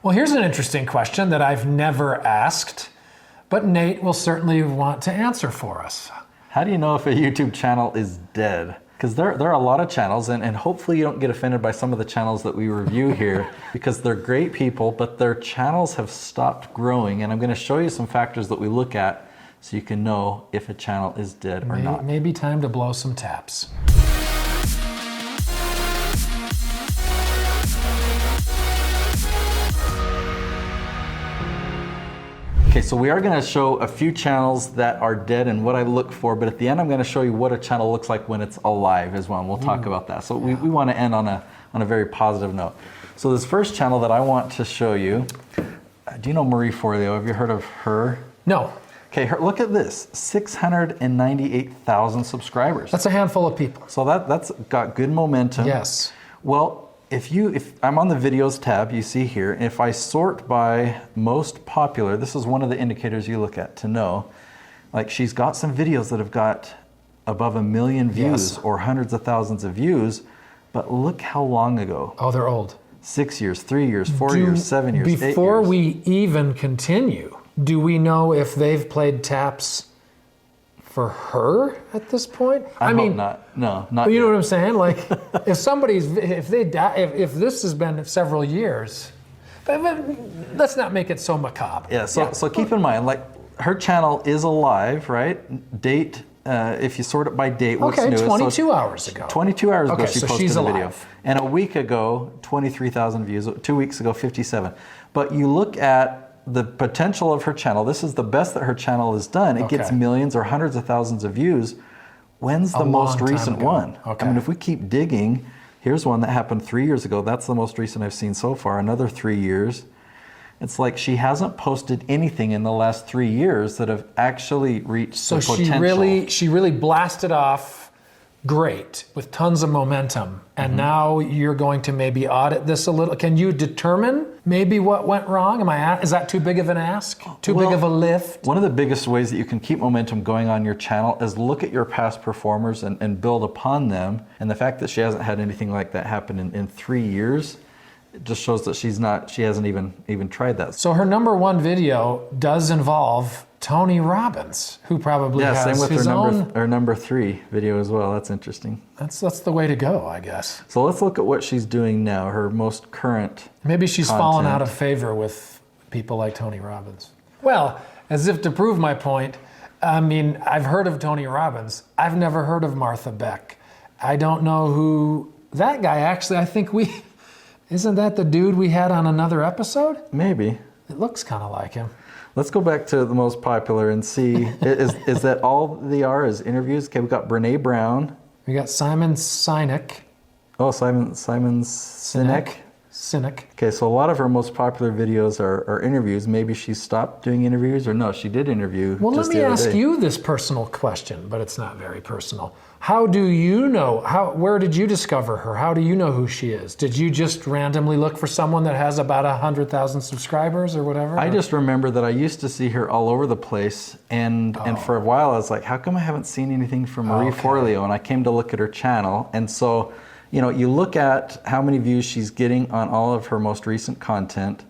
Well, here's an interesting question that I've never asked, but Nate will certainly want to answer for us. How do you know if a YouTube channel is dead? Because there are a lot of channels, and hopefully you don't get offended by some of the channels that we review here, because they're great people, but their channels have stopped growing, and I'm going to show you some factors that we look at so you can know if a channel is dead or not. Maybe time to blow some taps. Okay, so we are going to show a few channels that are dead and what I look for, but at the end I'm going to show you what a channel looks like when it's alive as well, and we'll talk about that. So we want to end on a very positive note. So this first channel that I want to show you, do you know Marie Forleo? Have you heard of her? No. Okay, look at this, 698,000 subscribers. That's a handful of people. So that's got good momentum. Yes. Well, if I'm on the videos tab, you see here, if I sort by most popular, this is one of the indicators you look at to know, like she's got some videos that have got above 1 million views or hundreds of thousands of views, but look how long ago. Oh, they're old. 6 years, 3 years, 4 years, 7 years, 8 years. Before we even continue, do we know if they've played taps for her at this point? I mean, not. No, not you yet. know what I'm saying? Like, if this has been several years, but let's not make it so macabre. Yeah. So keep in mind, like her channel is alive, right? Date. If you sort it by date, what's new? 22 hours ago. 22 hours ago, she posted she's a alive. video, and a week ago, 23,000 views. 2 weeks ago, 57. But you look at the potential of her channel. This is the best that her channel has done. It gets millions or hundreds of thousands of views. When's the most recent one? Okay. I mean, if we keep digging, here's one that happened 3 years ago. That's the most recent I've seen so far. Another 3 years. It's like she hasn't posted anything in the last 3 years that have actually reached the potential. So she really blasted off great with tons of momentum, and now you're going to maybe audit this a little. Can you determine maybe what went wrong? Is that too big of an ask? Too big of a lift? One of the biggest ways that you can keep momentum going on your channel is look at your past performers and build upon them. And the fact that she hasn't had anything like that happen in 3 years, it just shows that she hasn't even tried that. So her #1 video does involve Tony Robbins, who probably has same with his own. her #3 video as well. That's interesting. That's the way to go, I guess. So let's look at what she's doing now, her most current Maybe she's content. fallen out of favor with people like Tony Robbins. Well, as if to prove my point, I mean, I've heard of Tony Robbins. I've never heard of Martha Beck. I don't know who that guy actually, I think isn't that the dude we had on another episode? Maybe. It looks kind of like him. Let's go back to the most popular and see, is that all they are is interviews? Okay, we've got Brene Brown. We got Simon Sinek. Oh, Simon Sinek. Sinek. Okay, so a lot of her most popular videos are interviews. Maybe she stopped doing interviews, or no, she did interview. Well, just let me the other ask day. you this personal question, but it's not very personal. How do you know, where did you discover her? How do you know who she is? Did you just randomly look for someone that has about 100,000 subscribers or whatever? I just remember that I used to see her all over the place, and for a while I was like, how come I haven't seen anything from Marie Forleo? And I came to look at her channel, and so, you know, you look at how many views she's getting on all of her most recent content,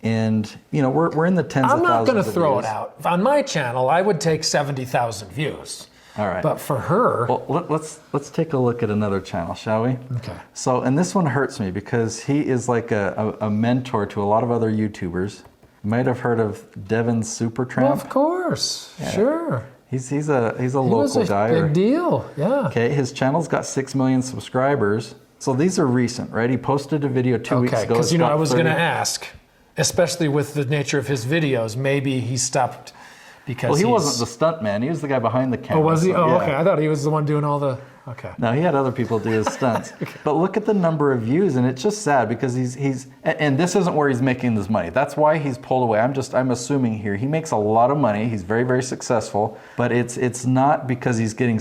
and, you know, we're in the tens of thousands of views. I'm not going to throw it out. On my channel, I would take 70,000 views. All right. But for her... Well, let's take a look at another channel, shall we? Okay. So, and this one hurts me because he is like a mentor to a lot of other YouTubers. You might have heard of Devin Supertramp. Well, of course. Yeah. Sure. He's a local guy. Big deal, yeah. Okay, his channel's got 6 million subscribers. So these are recent, right? He posted a video 2 weeks ago. Because, you know, I was going to ask, especially with the nature of his videos, maybe he stopped because Well, he wasn't the stunt man. He was the guy behind the camera. Oh, was he? So, yeah. Okay. I thought he was the one doing all the... Okay. No, he had other people do his stunts. Okay. But look at the number of views, and it's just sad because he's and this isn't where he's making this money. That's why he's pulled away. I'm assuming here he makes a lot of money. He's very, very successful, but it's not because he's getting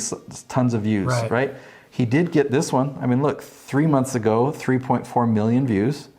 tons of views, right? He did get this one. I mean, look, 3 months ago, 3.4 million views,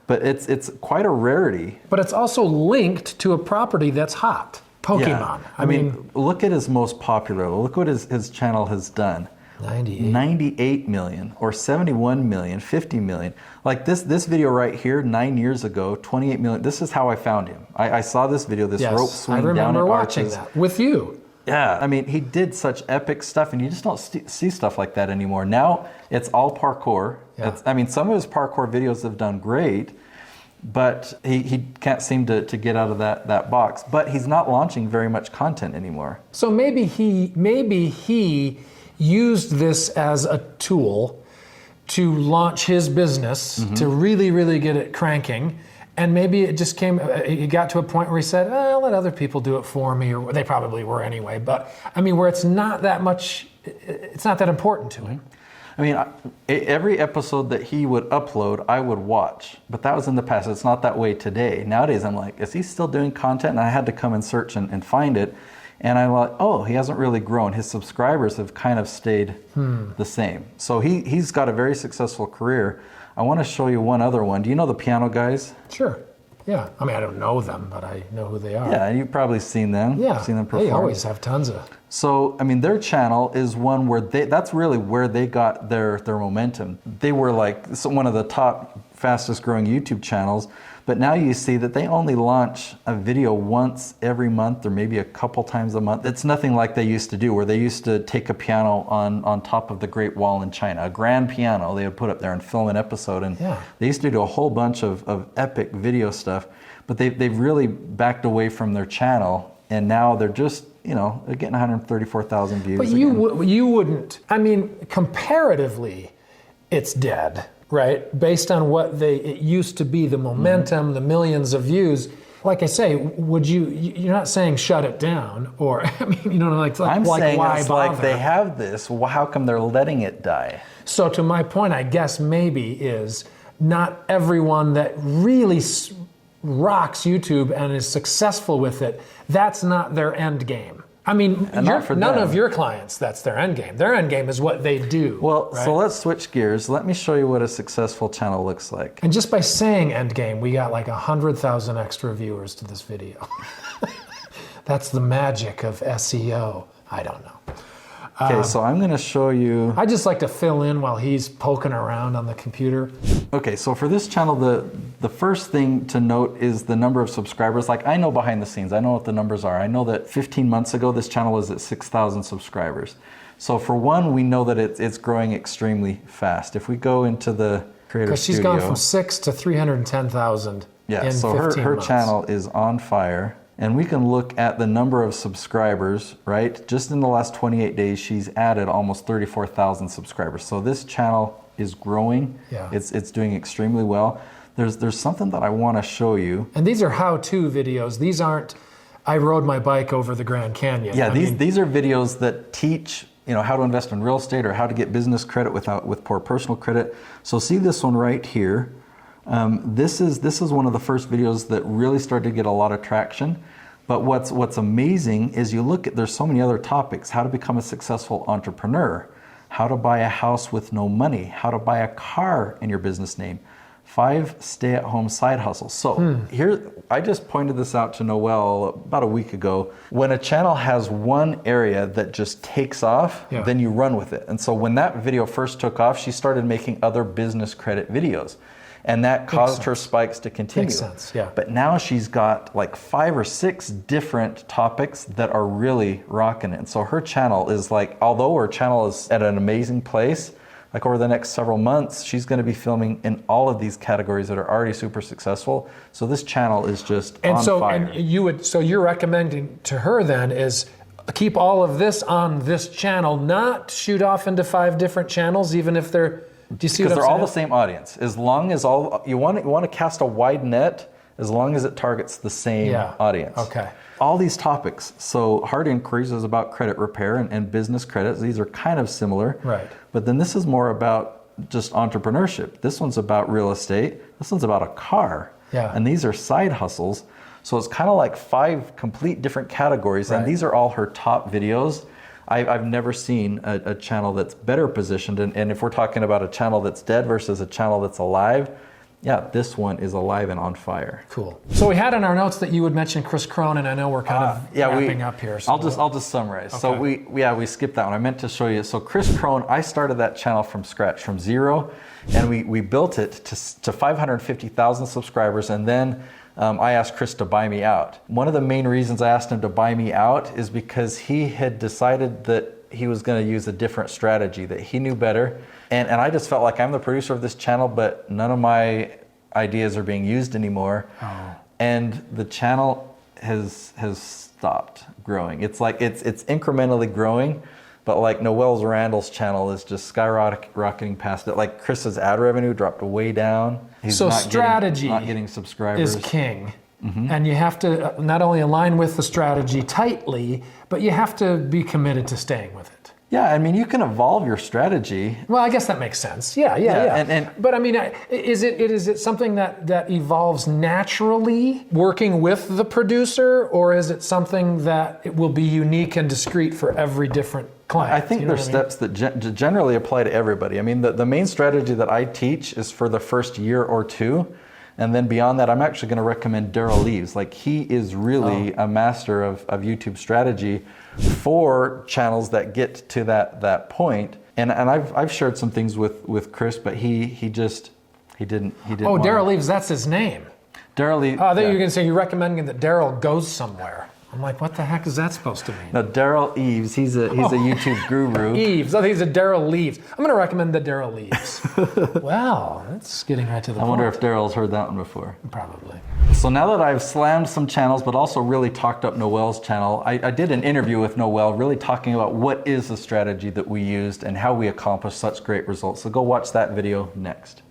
but it's quite a rarity. But it's also linked to a property that's hot. Pokemon. Yeah. I mean, look at his most popular. Look what his channel has done. 98 million or 71 million, 50 million. Like this video right here, 9 years ago, 28 million. This is how I found him. I saw this video, this rope swing down in I remember watching arches. that with you. Yeah, I mean, he did such epic stuff, and you just don't see stuff like that anymore. Now it's all parkour. Yeah. I mean, some of his parkour videos have done great, but he can't seem to get out of that box. But he's not launching very much content anymore. So maybe he used this as a tool to launch his business, to really, really get it cranking. And maybe it just it got to a point where he said, I'll let other people do it for me, or they probably were anyway. But I mean, where it's not that much, it's not that important to him. I mean, every episode that he would upload, I would watch. But that was in the past. It's not that way today. Nowadays, I'm like, is he still doing content? And I had to come and search and find it. And I'm like, oh, he hasn't really grown. His subscribers have kind of stayed the same. So he's got a very successful career. I want to show you one other one. Do you know the Piano Guys? Sure. Yeah. I mean, I don't know them, but I know who they are. Yeah, you've probably seen them. Yeah. Seen them perform. They always have tons of. So, I mean, their channel is one where that's really where they got their momentum. They were like one of the top fastest growing YouTube channels, but now you see that they only launch a video once every month or maybe a couple times a month. It's nothing like they used to do, where they used to take a piano on top of the Great Wall in China, a grand piano they would put up there and film an episode. And they used to do a whole bunch of epic video stuff, but they've really backed away from their channel, and now they're just, they're getting 134,000 views. But you wouldn't, I mean, comparatively, it's dead. Right, based on what it used to be, the momentum, the millions of views. Like I say, you're not saying shut it down, or I mean, I'm saying why it's bother? like they have this. Well, how come they're letting it die? So to my point, I guess maybe is not everyone that really rocks YouTube and is successful with it. That's not their end game. I mean, none of your clients, that's their end game. Their end game is what they do. Well, right? So let's switch gears. Let me show you what a successful channel looks like. And just by saying end game, we got like 100,000 extra viewers to this video. That's the magic of SEO. I don't know. Okay, so I'm going to show you. I just like to fill in while he's poking around on the computer. Okay, so for this channel, the first thing to note is the number of subscribers. Like, I know behind the scenes, I know what the numbers are. I know that 15 months ago, this channel was at 6,000 subscribers. So for one, we know that it's growing extremely fast. If we go into the Creator Studio. Because she's gone from 6 to 310,000 in 15 so her months. channel is on fire. And we can look at the number of subscribers, right? Just in the last 28 days, she's added almost 34,000 subscribers. So this channel is growing. Yeah. It's doing extremely well. There's something that I want to show you. And these are how-to videos. These aren't, I rode my bike over the Grand Canyon. Yeah, these are videos that teach how to invest in real estate or how to get business credit with poor personal credit. So see this one right here. This is one of the first videos that really started to get a lot of traction. But what's amazing is there's so many other topics: how to become a successful entrepreneur, how to buy a house with no money, how to buy a car in your business name, 5 stay-at-home side hustles. So here, I just pointed this out to Noelle about a week ago. When a channel has one area that just takes off, then you run with it. And so when that video first took off, she started making other business credit videos. And that caused her spikes to continue. Makes sense, yeah. But now she's got like 5 or 6 different topics that are really rocking it. And so her channel is like, although her channel is at an amazing place, like over the next several months, she's going to be filming in all of these categories that are already super successful. So this channel is just on fire. And so you're recommending to her then is keep all of this on this channel, not shoot off into 5 different channels, even if they're. Do you see what I'm saying? Because they're all the same audience. As long as you want to cast a wide net, as long as it targets the same audience. Okay. All these topics. So hard inquiries is about credit repair and business credits. These are kind of similar. Right. But then this is more about just entrepreneurship. This one's about real estate. This one's about a car. Yeah. And these are side hustles. So it's kind of like 5 complete different categories. Right. And these are all her top videos. I've never seen a channel that's better positioned. And if we're talking about a channel that's dead versus a channel that's alive, yeah, this one is alive and on fire. Cool. So we had in our notes that you would mention Chris Crone, and I know we're kind of wrapping up here. So I'll just summarize. Okay. So we skipped that one. I meant to show you. So Chris Crone, I started that channel from scratch, from zero, and we built it to 550,000 subscribers, and then I asked Chris to buy me out. One of the main reasons I asked him to buy me out is because he had decided that he was going to use a different strategy, that he knew better. And I just felt like I'm the producer of this channel, but none of my ideas are being used anymore. Oh. And the channel has stopped growing. It's like it's incrementally growing, but like Noelle Randall's channel is just skyrocketing past it. Like Chris's ad revenue dropped way down. He's so strategy not getting subscribers. Is king. Mm-hmm. And you have to not only align with the strategy tightly, but you have to be committed to staying with it. Yeah, I mean, you can evolve your strategy. Well, I guess that makes sense. Yeah. But I mean, is it something that evolves naturally working with the producer, or is it something that it will be unique and discrete for every different client? I think there's steps that generally apply to everybody. I mean, the main strategy that I teach is for the first year or two. And then beyond that, I'm actually going to recommend Daryl Leaves. Like, he is really a master of YouTube strategy for channels that get to that point. And I've shared some things with Chris, but he didn't. Oh, Daryl Leaves, that's his name. Daryl Leaves. Oh, I thought you were going to say you're recommending that Daryl goes somewhere. I'm like, what the heck is that supposed to mean? No, Daryl Eves. He's a YouTube guru. Eves. I think he's a Daryl Leaves. I'm going to recommend the Daryl Leaves. Wow, that's getting right to the point. I wonder if Daryl's heard that one before. Probably. So now that I've slammed some channels, but also really talked up Noelle's channel, I did an interview with Noelle, really talking about what is the strategy that we used and how we accomplished such great results. So go watch that video next.